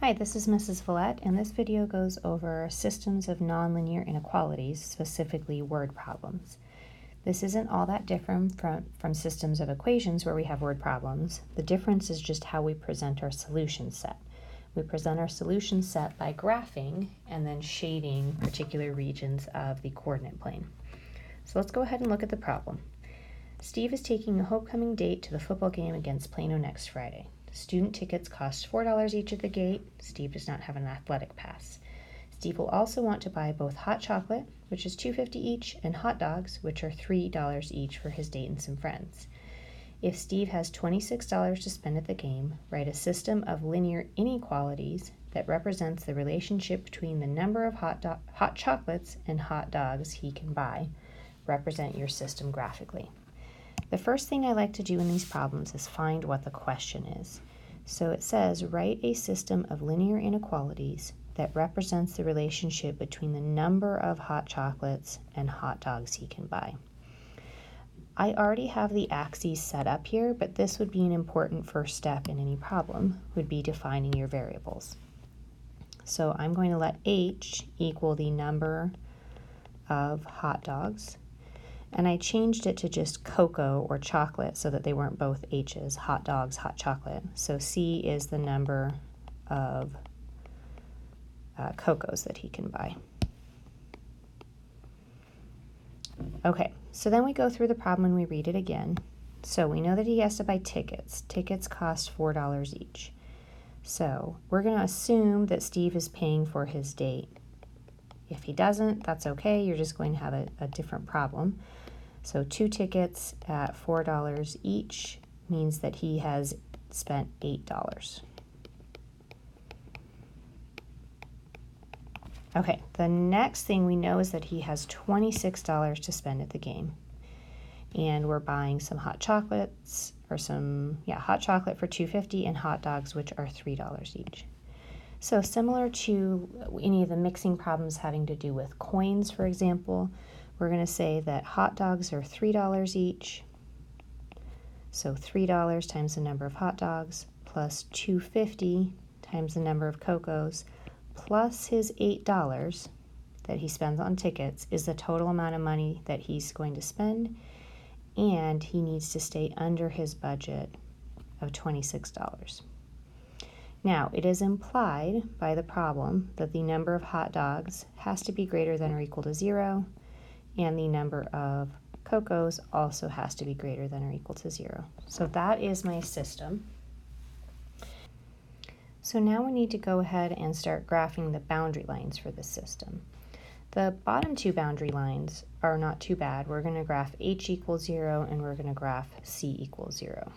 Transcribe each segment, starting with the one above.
Hi, this is Mrs. Villette, and this video goes over systems of nonlinear inequalities, specifically word problems. This isn't all that different from systems of equations where we have word problems. The difference is just how we present our solution set. We present our solution set by graphing and then shading particular regions of the coordinate plane. So let's go ahead and look at the problem. Steve is taking a homecoming date to the football game against Plano next Friday. Student tickets cost $4 each at the gate. Steve does not have an athletic pass. Steve will also want to buy both hot chocolate, which is $2.50 each, and hot dogs, which are $3 each for his date and some friends. If Steve has $26 to spend at the game, write a system of linear inequalities that represents the relationship between the number of hot chocolates and hot dogs he can buy. Represent your system graphically. The first thing I like to do in these problems is find what the question is. So it says, write a system of linear inequalities that represents the relationship between the number of hot chocolates and hot dogs he can buy. I already have the axes set up here, but this would be an important first step in any problem, would be defining your variables. So I'm going to let h equal the number of hot dogs. And I changed it to just cocoa or chocolate so that they weren't both H's, hot dogs, hot chocolate. So C is the number of cocos that he can buy. Okay, so then we go through the problem and we read it again. So we know that he has to buy tickets. Tickets cost $4 each. So we're going to assume that Steve is paying for his date. If he doesn't, that's okay. You're just going to have a different problem. So 2 tickets at $4 each means that he has spent $8. Okay, the next thing we know is that he has $26 to spend at the game. And we're buying some hot chocolates, or hot chocolate for $2.50 and hot dogs, which are $3 each. So similar to any of the mixing problems having to do with coins, for example, we're going to say that hot dogs are $3 each. So $3 times the number of hot dogs plus $2.50 times the number of cocos plus his $8 that he spends on tickets is the total amount of money that he's going to spend, and he needs to stay under his budget of $26. Now, it is implied by the problem that the number of hot dogs has to be greater than or equal to 0, and the number of cocos also has to be greater than or equal to 0. So that is my system. So now we need to go ahead and start graphing the boundary lines for this system. The bottom 2 boundary lines are not too bad. We're going to graph h equals 0 and we're going to graph c equals 0.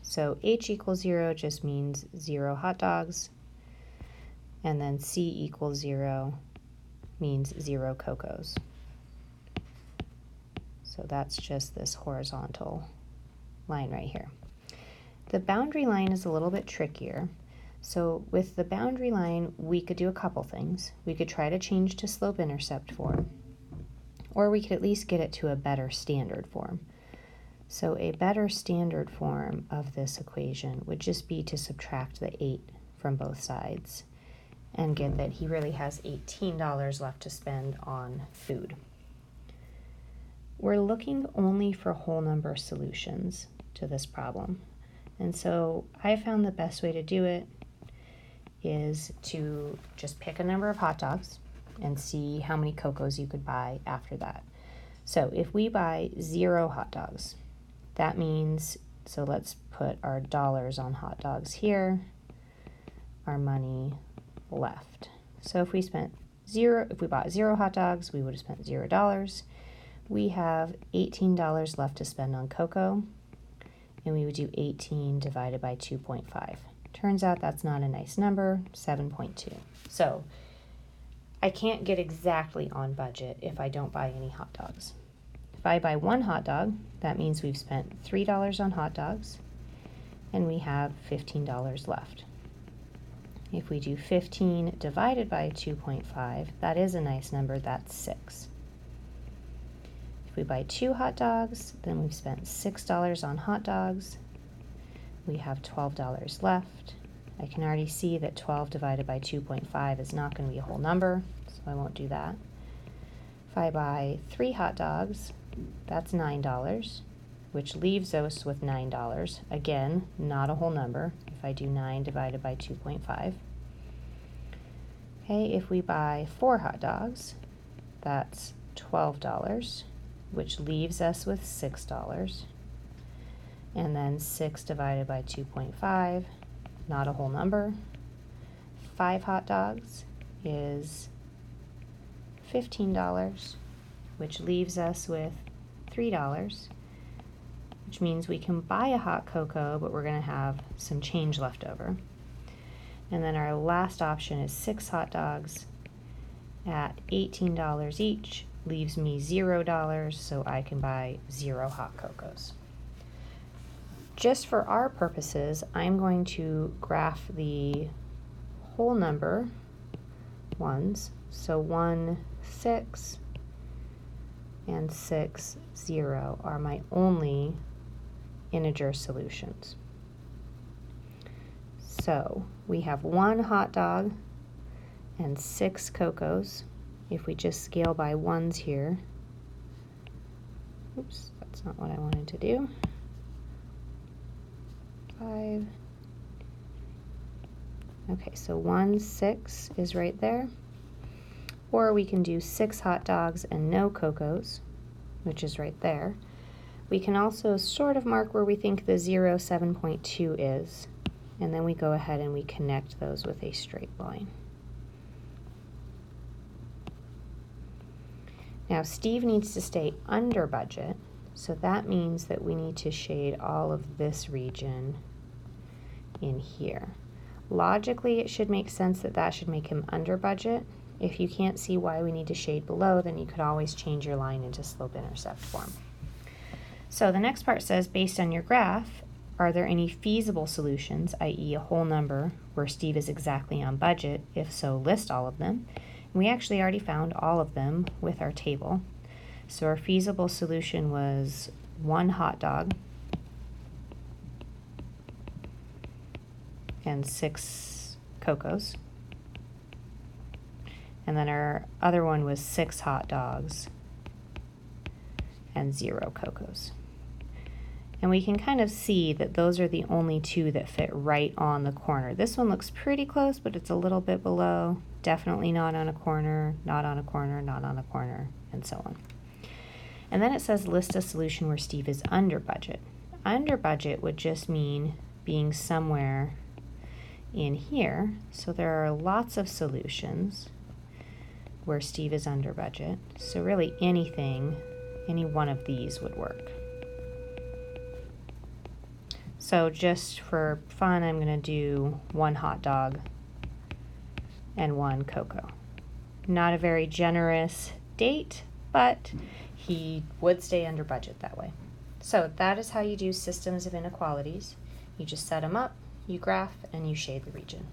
So h equals 0 just means 0 hot dogs, and then c equals 0 means 0 cocos. So that's just this horizontal line right here. The boundary line is a little bit trickier. So with the boundary line, we could do a couple things. We could try to change to slope-intercept form, or we could at least get it to a better standard form. So a better standard form of this equation would just be to subtract the 8 from both sides and get that he really has $18 left to spend on food. We're looking only for whole number solutions to this problem. And so I found the best way to do it is to just pick a number of hot dogs and see how many cocos you could buy after that. So if we buy 0 hot dogs, that means, so let's put our dollars on hot dogs here, our money left. So if we bought 0 hot dogs, we would have spent $0. We have $18 left to spend on cocoa, and we would do 18 divided by 2.5. Turns out that's not a nice number, 7.2. So I can't get exactly on budget if I don't buy any hot dogs. If I buy 1 hot dog, that means we've spent $3 on hot dogs, and we have $15 left. If we do 15 divided by 2.5, that is a nice number, that's 6. If we buy 2 hot dogs, then we've spent $6 on hot dogs. We have $12 left, I can already see that 12 divided by 2.5 is not going to be a whole number, so I won't do that. If I buy 3 hot dogs, that's $9, which leaves us with $9. Again, not a whole number if I do 9 divided by 2.5. Okay, if we buy 4 hot dogs, that's $12, which leaves us with $6. And then 6 divided by 2.5, not a whole number. 5 hot dogs is $15, which leaves us with $3, which means we can buy a hot cocoa, but we're going to have some change left over. And then our last option is 6 hot dogs at $18 each, leaves me $0, so I can buy 0 hot cocos. Just for our purposes, I'm going to graph the whole number ones. So 1, 6, and 6, 0 are my only integer solutions. So we have 1 hot dog and 6 cocos. If we just scale by ones here, oops, that's not what I wanted to do. 5. Okay, so 1, 6 is right there. Or we can do 6 hot dogs and no cocos, which is right there. We can also sort of mark where we think the 0, 7.2 is, and then we go ahead and we connect those with a straight line. Now Steve needs to stay under budget, so that means that we need to shade all of this region in here. Logically, it should make sense that that should make him under budget. If you can't see why we need to shade below, then you could always change your line into slope-intercept form. So the next part says, based on your graph, are there any feasible solutions, i.e. a whole number, where Steve is exactly on budget? If so, list all of them. And we actually already found all of them with our table. So our feasible solution was 1 hot dog and 6 cocos. And then our other one was 6 hot dogs and 0 cocos. And we can kind of see that those are the only 2 that fit right on the corner. This one looks pretty close, but it's a little bit below. Definitely not on a corner, not on a corner, not on a corner, and so on. And then it says list a solution where Steve is under budget. Under budget would just mean being somewhere in here. So there are lots of solutions where Steve is under budget. So really anything, any one of these would work. So just for fun, I'm going to do 1 hot dog and 1 cocoa. Not a very generous date, but he would stay under budget that way. So that is how you do systems of inequalities. You just set them up, you graph, and you shade the region.